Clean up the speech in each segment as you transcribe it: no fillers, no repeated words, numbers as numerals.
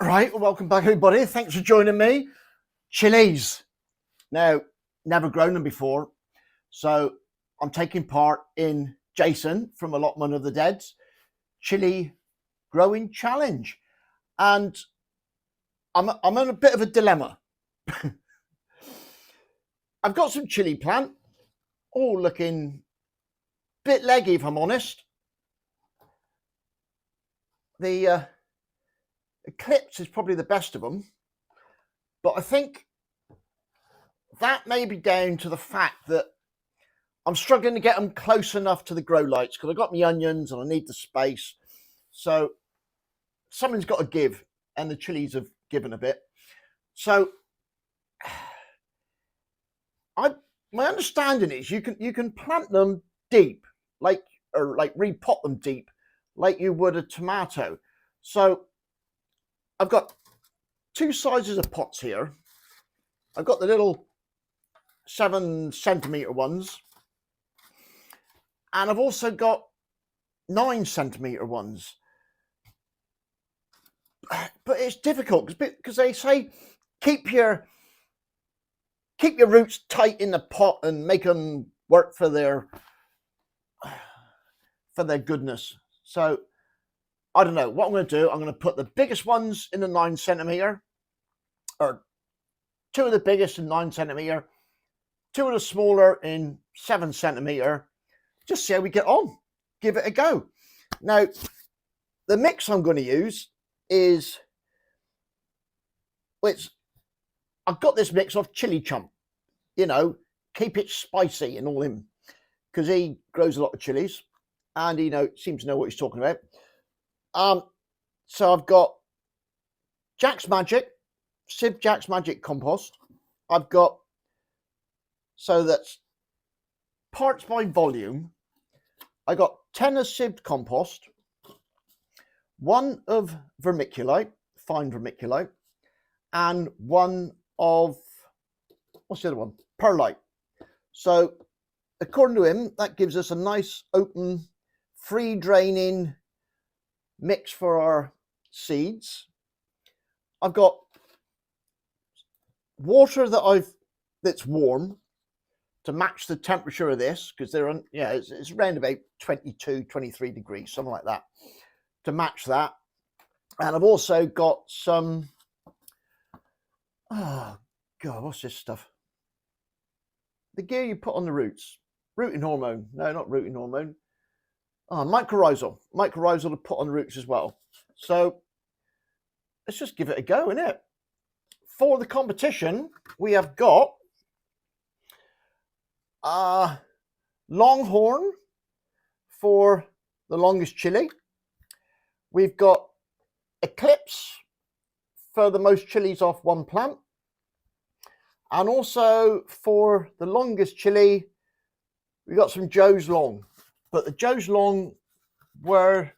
Right, well, welcome back, everybody. Thanks for joining me. Chillies. Now, never grown them before, so I'm taking part in Jason from Allotment of the Dead's Chillie Growing Challenge, and I'm in a bit of a dilemma. I've got some chilli plant, all looking a bit leggy, if I'm honest. The Eclipse is probably the best of them, but I think that may be down to the fact that I'm struggling to get them close enough to the grow lights because I've got my onions and I need the space. So something's got to give, and the chilies have given a bit. So my understanding is you can plant them deep, like repot them deep, like you would a tomato. So I've got two sizes of pots here. I've got the little 7 centimeter ones, and I've also got 9 centimeter ones. But it's difficult because they say keep your roots tight in the pot and make them work for their goodness. So I don't know what I'm going to do. I'm going to put the biggest ones in the 9 centimeter, or two of the biggest in 9 centimeter, two of the smaller in 7 centimeter. Just see how we get on. Give it a go. Now, the mix I'm going to use is, I've got this mix of Chili Chump, keep it spicy and all him, because he grows a lot of chilies and he seems to know what he's talking about. So I've got Jack's Magic, Civ Jack's Magic compost. I've got, so that's parts by volume. I got 10 of sieved compost, 1 of vermiculite, fine vermiculite, and 1 of, what's the other one? Perlite. So according to him, that gives us a nice open, free draining mix for our seeds. I've got water that's warm to match the temperature of this, because they're on, it's around about 22, 23 degrees, something like that, to match that. And I've also got some, oh God, what's this stuff? The gear you put on the roots. Rooting hormone. No, not rooting hormone. Oh, mycorrhizal. Mycorrhizal to put on the roots as well. So let's just give it a go, innit? For the competition, we have got Longhorn for the longest chili. We've got Eclipse for the most chilies off one plant. And also for the longest chili, we got some Joe's Long. But the Joe's Long were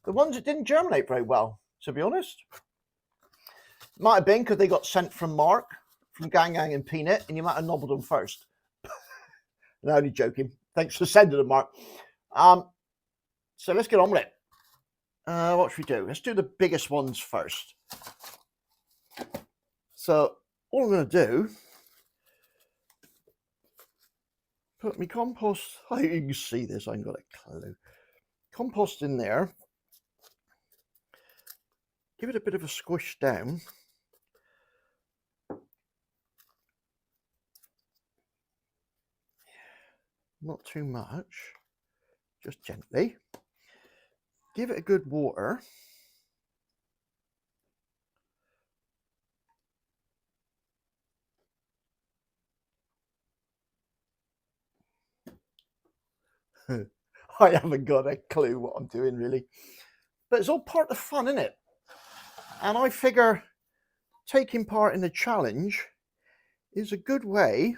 the ones that didn't germinate very well, to be honest. Might have been because they got sent from Mark, from Gang Gang and Peanut, and you might have nobbled them first. No, only joking. Thanks for sending them, Mark. So let's get on with it. What should we do? Let's do the biggest ones first. So all I'm going to do, put my compost, oh, you can see this, I ain't got a clue. Compost in there. Give it a bit of a squish down. Not too much, just gently. Give it a good water. I haven't got a clue what I'm doing really, but it's all part of the fun, isn't it? And I figure taking part in the challenge is a good way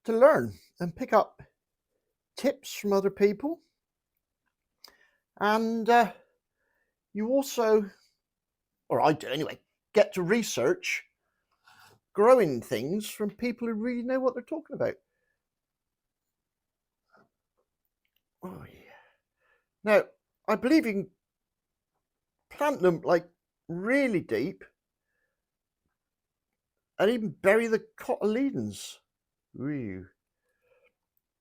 to learn and pick up tips from other people. And you also, or I do anyway, get to research growing things from people who really know what they're talking about. Oh yeah. Now, I believe you can plant them like really deep, and even bury the cotyledons. Ooh.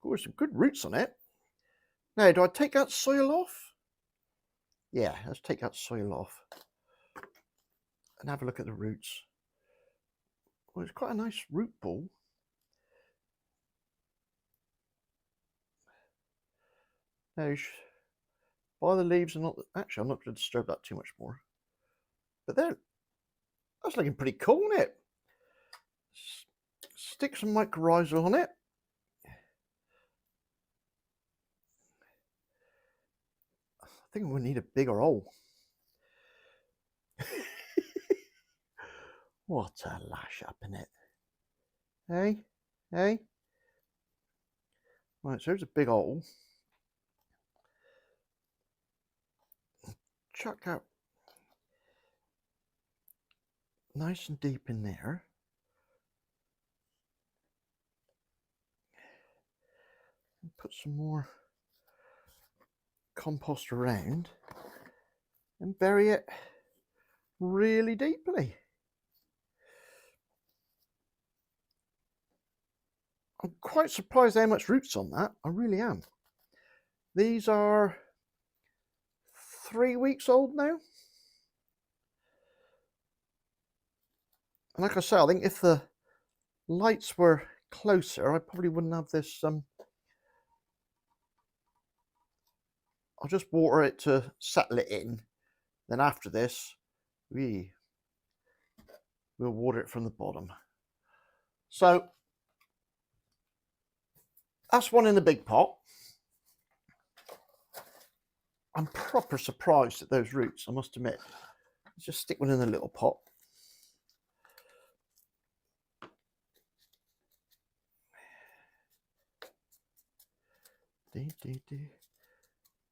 Oh, some good roots on it. Now, do I take that soil off? Yeah, let's take that soil off and have a look at the roots. Well, it's quite a nice root ball. Now, by the leaves are not, actually I'm not going to disturb that too much more. But that's looking pretty cool, isn't it? Stick some mycorrhizal on it. I think we'll need a bigger hole. What a lash up in it. Hey? Hey? Right, so there's a big hole. Chuck that nice and deep in there. And put some more compost around and bury it really deeply. I'm quite surprised how much root's on that. I really am. These are 3 weeks old now. And like I say, I think if the lights were closer, I probably wouldn't have this. I'll just water it to settle it in. Then after this, we'll water it from the bottom. So that's one in the big pot. I'm proper surprised at those roots, I must admit. Let's just stick one in the little pot.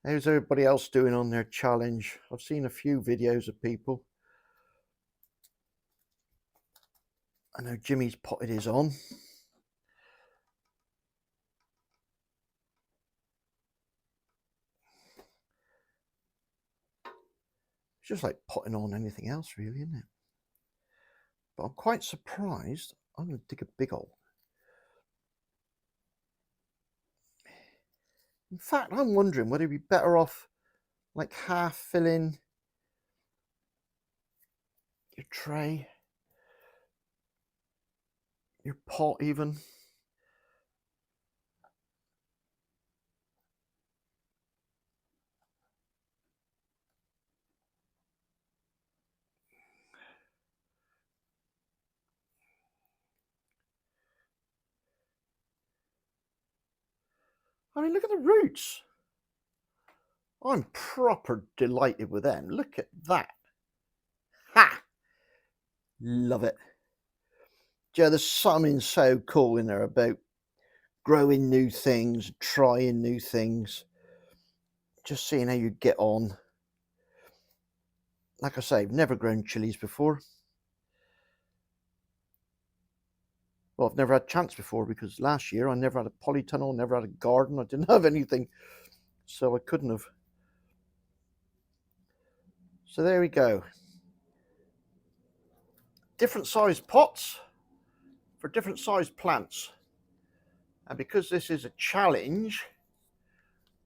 How's everybody else doing on their challenge? I've seen a few videos of people. I know Jimmy's potted his on. It's just like potting on anything else, really, isn't it? But I'm quite surprised. I'm going to dig a big hole. In fact, I'm wondering whether you'd be better off like half filling your tray, your pot even. I mean, look at the roots. I'm proper delighted with them. Look at that. Ha! Love it. Joe, there's something so cool in there about growing new things, trying new things, just seeing how you get on. Like I say, I've never grown chilies before. Well, I've never had a chance before because last year I never had a polytunnel, never had a garden. I didn't have anything, so I couldn't have. So there we go. Different sized pots for different sized plants. And because this is a challenge,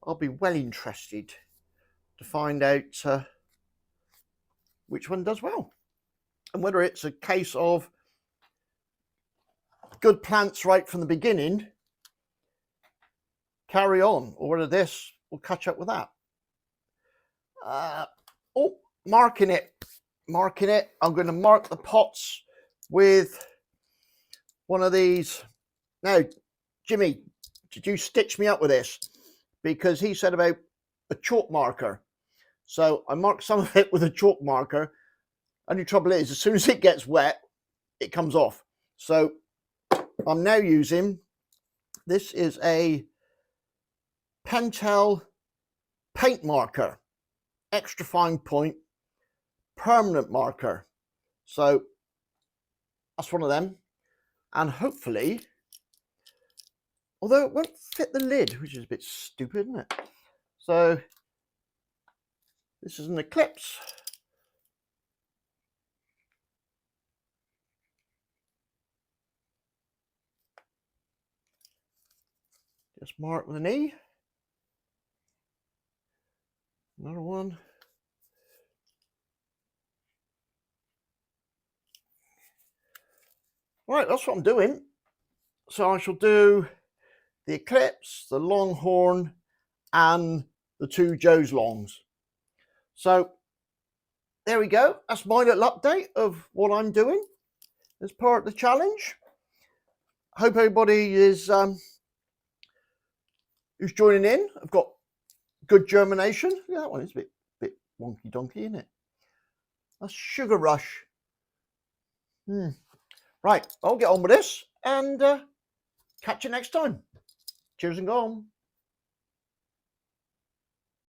I'll be well interested to find out which one does well. And whether it's a case of good plants right from the beginning, carry on, or whether this will catch up with that. Oh, marking it. I'm going to mark the pots with one of these. Now, Jimmy, did you stitch me up with this? Because he said about a chalk marker. So I marked some of it with a chalk marker. Only trouble is, as soon as it gets wet, it comes off. So I'm now using, this is a Pentel paint marker, extra fine point, permanent marker. So that's one of them. And hopefully, although it won't fit the lid, which is a bit stupid, isn't it? So this is an Eclipse Just mark the knee. Another one. Right, that's what I'm doing. So I shall do the Eclipse, the Longhorn, and the 2 Joe's Longs. So there we go. That's my little update of what I'm doing as part of the challenge. Hope everybody is who's joining in. I've got good germination. Yeah, that one is a bit wonky donkey, isn't it? That's Sugar Rush. Right, I'll get on with this and catch you next time. Cheers and go on.